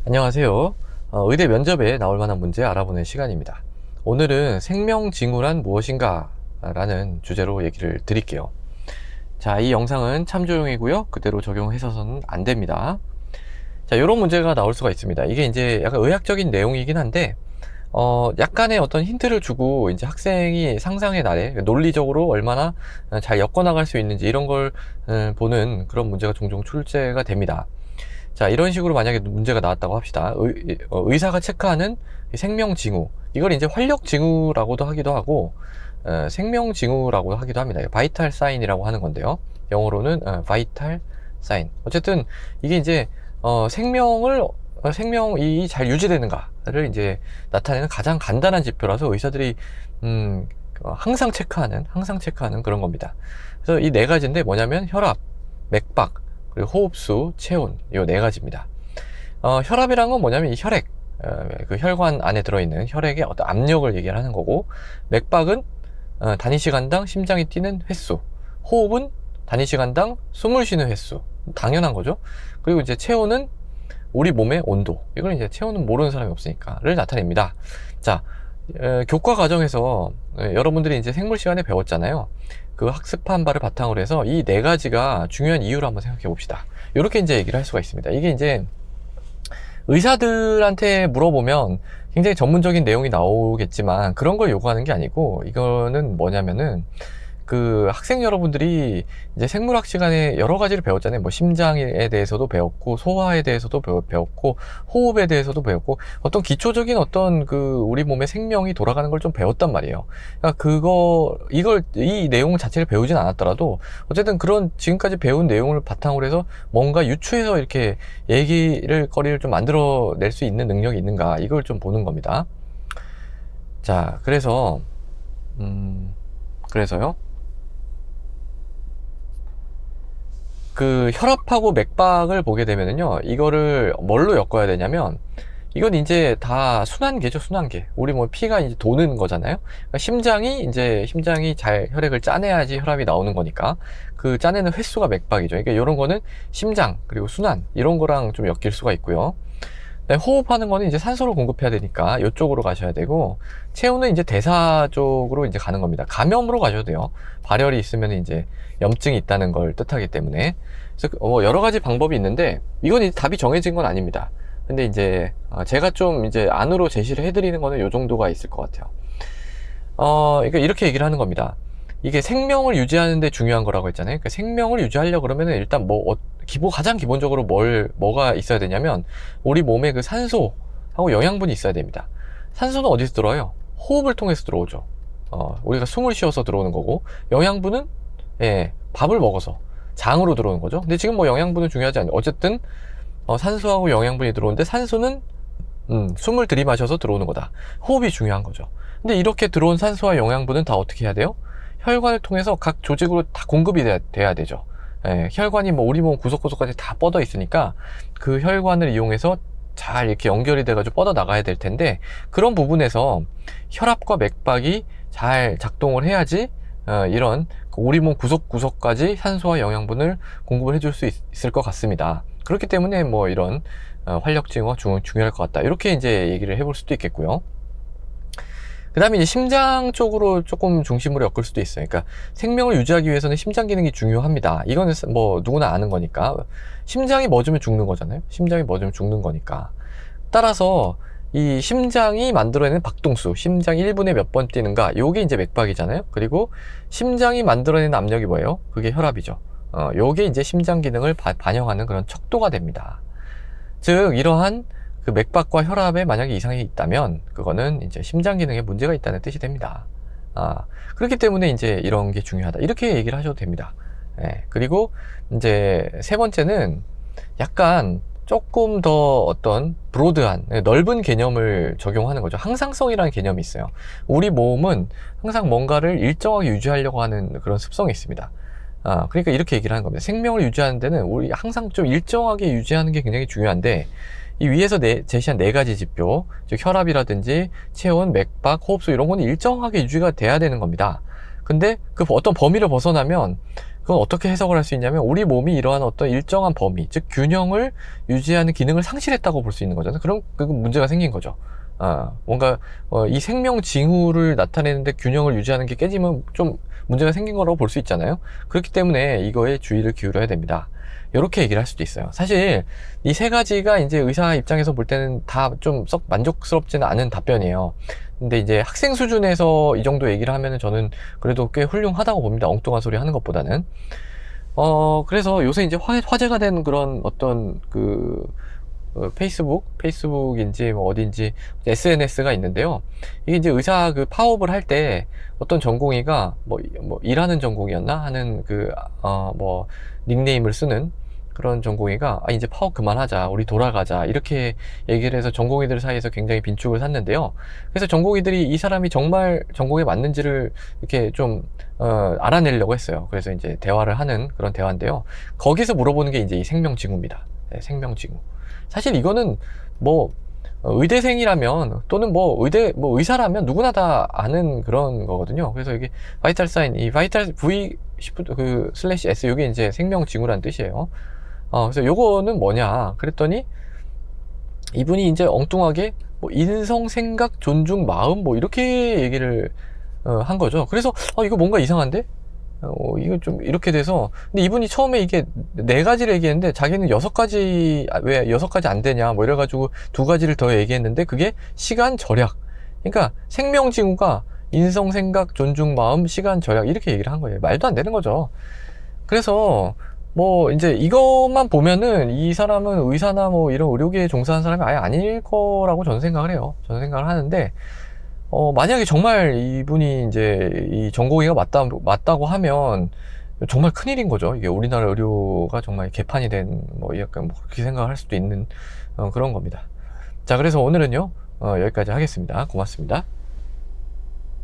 안녕하세요. 의대 면접에 나올 만한 문제 알아보는 시간입니다. 오늘은 생명징후란 무엇인가 라는 주제로 얘기를 드릴게요. 자, 이 영상은 참조용이고요. 그대로 적용해서는 안 됩니다. 자, 이런 문제가 나올 수가 있습니다. 이게 이제 약간 의학적인 내용이긴 한데, 약간의 어떤 힌트를 주고 이제 학생이 상상의 나래, 논리적으로 얼마나 잘 엮어나갈 수 있는지 이런 걸 보는 그런 문제가 종종 출제가 됩니다. 자, 이런 식으로 만약에 문제가 나왔다고 합시다. 의사가 체크하는 생명징후, 이걸 이제 활력징후라고도 하기도 하고 생명징후라고 하기도 합니다. 바이탈 사인이라고 하는 건데요, 영어로는 바이탈 사인. 어쨌든 이게 이제 생명이 잘 유지되는가를 이제 나타내는 가장 간단한 지표라서 의사들이 항상 체크하는 그런 겁니다. 그래서 이 네 가지인데 뭐냐면 혈압, 맥박, 그리고 호흡수, 체온, 이 네 가지입니다. 혈압이란 건 뭐냐면 이 혈액, 그 혈관 안에 들어있는 혈액의 어떤 압력을 얘기하는 거고, 맥박은 단위 시간당 심장이 뛰는 횟수, 호흡은 단위 시간당 숨을 쉬는 횟수, 당연한 거죠. 그리고 이제 체온은 우리 몸의 온도, 이걸 이제 체온은 모르는 사람이 없으니까를 나타냅니다. 자, 교과 과정에서 여러분들이 이제 생물 시간에 배웠잖아요. 그 학습한 바를 바탕으로 해서 이 네 가지가 중요한 이유를 한번 생각해 봅시다. 이렇게 이제 얘기를 할 수가 있습니다. 이게 이제 의사들한테 물어보면 굉장히 전문적인 내용이 나오겠지만 그런 걸 요구하는 게 아니고, 이거는 뭐냐면은 그 학생 여러분들이 이제 생물학 시간에 여러 가지를 배웠잖아요. 뭐 심장에 대해서도 배웠고, 소화에 대해서도 배웠고, 호흡에 대해서도 배웠고, 어떤 기초적인 어떤 그 우리 몸의 생명이 돌아가는 걸 좀 배웠단 말이에요. 그러니까 이 내용 자체를 배우진 않았더라도 어쨌든 그런 지금까지 배운 내용을 바탕으로 해서 뭔가 유추해서 이렇게 거리를 좀 만들어낼 수 있는 능력이 있는가, 이걸 좀 보는 겁니다. 자, 그래서요. 그 혈압하고 맥박을 보게 되면은요, 이거를 뭘로 엮어야 되냐면, 이건 이제 다 순환계죠, 순환계. 우리 뭐 피가 이제 도는 거잖아요. 그러니까 심장이 잘 혈액을 짜내야지 혈압이 나오는 거니까 그 짜내는 횟수가 맥박이죠. 그러니까 이런 거는 심장 그리고 순환 이런 거랑 좀 엮일 수가 있고요. 네, 호흡하는 거는 이제 산소를 공급해야 되니까 이쪽으로 가셔야 되고, 체온은 이제 대사 쪽으로 이제 가는 겁니다. 감염으로 가셔도 돼요. 발열이 있으면 이제 염증이 있다는 걸 뜻하기 때문에. 그래서 뭐 여러 가지 방법이 있는데 이건 이제 답이 정해진 건 아닙니다. 근데 이제 제가 좀 이제 안으로 제시를 해드리는 거는 요 정도가 있을 것 같아요. 그러니까 이렇게 얘기를 하는 겁니다. 이게 생명을 유지하는 데 중요한 거라고 했잖아요. 그러니까 생명을 유지하려고 그러면은 일단 가장 기본적으로 뭐가 있어야 되냐면, 우리 몸에 그 산소하고 영양분이 있어야 됩니다. 산소는 어디서 들어와요? 호흡을 통해서 들어오죠. 우리가 숨을 쉬어서 들어오는 거고, 영양분은 밥을 먹어서 장으로 들어오는 거죠. 근데 지금 뭐 영양분은 중요하지 않아요. 어쨌든 산소하고 영양분이 들어오는데, 산소는 숨을 들이마셔서 들어오는 거다. 호흡이 중요한 거죠. 근데 이렇게 들어온 산소와 영양분은 다 어떻게 해야 돼요? 혈관을 통해서 각 조직으로 다 공급이 돼야 되죠. 혈관이 뭐 우리 몸 구석구석까지 다 뻗어 있으니까 그 혈관을 이용해서 잘 이렇게 연결이 돼가지고 뻗어 나가야 될 텐데, 그런 부분에서 혈압과 맥박이 잘 작동을 해야지 이런 우리 몸 구석구석까지 산소와 영양분을 공급을 해줄 수 있을 것 같습니다. 그렇기 때문에 뭐 이런 활력증후가 중요할 것 같다, 이렇게 이제 얘기를 해볼 수도 있겠고요. 그 다음에 이제 심장 쪽으로 조금 중심으로 엮을 수도 있어요. 그러니까 생명을 유지하기 위해서는 심장 기능이 중요합니다. 이거는 뭐 누구나 아는 거니까. 심장이 멎으면 죽는 거잖아요. 심장이 멎으면 죽는 거니까. 따라서 이 심장이 만들어내는 박동수, 심장이 1분에 몇 번 뛰는가, 요게 이제 맥박이잖아요. 그리고 심장이 만들어내는 압력이 뭐예요? 그게 혈압이죠. 요게 이제 심장 기능을 반영하는 그런 척도가 됩니다. 즉, 이러한 그 맥박과 혈압에 만약에 이상이 있다면 그거는 이제 심장 기능에 문제가 있다는 뜻이 됩니다. 그렇기 때문에 이제 이런 게 중요하다, 이렇게 얘기를 하셔도 됩니다. 그리고 이제 세 번째는 약간 조금 더 어떤 브로드한, 넓은 개념을 적용하는 거죠. 항상성이라는 개념이 있어요. 우리 몸은 항상 뭔가를 일정하게 유지하려고 하는 그런 습성이 있습니다. 그러니까 이렇게 얘기를 하는 겁니다. 생명을 유지하는 데는 우리 항상 좀 일정하게 유지하는 게 굉장히 중요한데, 이 위에서 제시한 네 가지 지표, 즉 혈압이라든지 체온, 맥박, 호흡수 이런 거는 일정하게 유지가 돼야 되는 겁니다. 근데 그 어떤 범위를 벗어나면 그건 어떻게 해석을 할 수 있냐면 우리 몸이 이러한 어떤 일정한 범위, 즉 균형을 유지하는 기능을 상실했다고 볼 수 있는 거잖아요. 그럼 그 문제가 생긴 거죠. 뭔가 이 생명 징후를 나타내는데 균형을 유지하는 게 깨지면 좀 문제가 생긴 거라고 볼 수 있잖아요. 그렇기 때문에 이거에 주의를 기울여야 됩니다. 이렇게 얘기를 할 수도 있어요. 사실 이 세 가지가 이제 의사 입장에서 볼 때는 다 좀 썩 만족스럽지는 않은 답변이에요. 근데 이제 학생 수준에서 이 정도 얘기를 하면은 저는 그래도 꽤 훌륭하다고 봅니다. 엉뚱한 소리 하는 것보다는. 그래서 요새 이제 화제가 된 그런 어떤 페이스북인지 뭐 어딘지 SNS가 있는데요. 이게 이제 의사 파업을 할 때 어떤 전공의가 뭐 일하는 전공이었나 하는 뭐 닉네임을 쓰는 그런 전공의가 이제 파업 그만하자, 우리 돌아가자, 이렇게 얘기를 해서 전공의들 사이에서 굉장히 빈축을 샀는데요. 그래서 전공의들이 이 사람이 정말 전공에 맞는지를 이렇게 좀 알아내려고 했어요. 그래서 이제 대화를 하는 그런 대화인데요. 거기서 물어보는 게 이제 이 생명징후입니다. 네, 생명징후. 사실 이거는 뭐 의대생이라면 또는 뭐 의사라면 누구나 다 아는 그런 거거든요. 그래서 이게 바이탈 사인, 이 바이탈 V 슬래시 S, 이게 이제 생명징후라는 뜻이에요. 그래서 요거는 뭐냐 그랬더니 이분이 이제 엉뚱하게 뭐 인성, 생각, 존중, 마음 뭐 이렇게 얘기를 한 거죠. 그래서 이거 뭔가 이상한데? 이거 좀 이렇게 돼서, 근데 이분이 처음에 이게 4가지를 얘기했는데 자기는 6가지, 왜 6가지 안 되냐 뭐 이래가지고 2가지를 더 얘기했는데 그게 시간 절약. 그러니까 생명징후가 인성, 생각, 존중, 마음, 시간 절약, 이렇게 얘기를 한 거예요. 말도 안 되는 거죠. 그래서 뭐 이제 이것만 보면은 이 사람은 의사나 뭐 이런 의료계에 종사하는 사람이 아예 아닐 거라고 저는 생각을 해요. 저는 생각을 하는데, 만약에 정말 이분이 이제 이 전공의가 맞다고 하면 정말 큰일인 거죠. 이게 우리나라 의료가 정말 개판이 된, 뭐 약간 뭐 그렇게 생각을 할 수도 있는 그런 겁니다. 자, 그래서 오늘은요 여기까지 하겠습니다. 고맙습니다.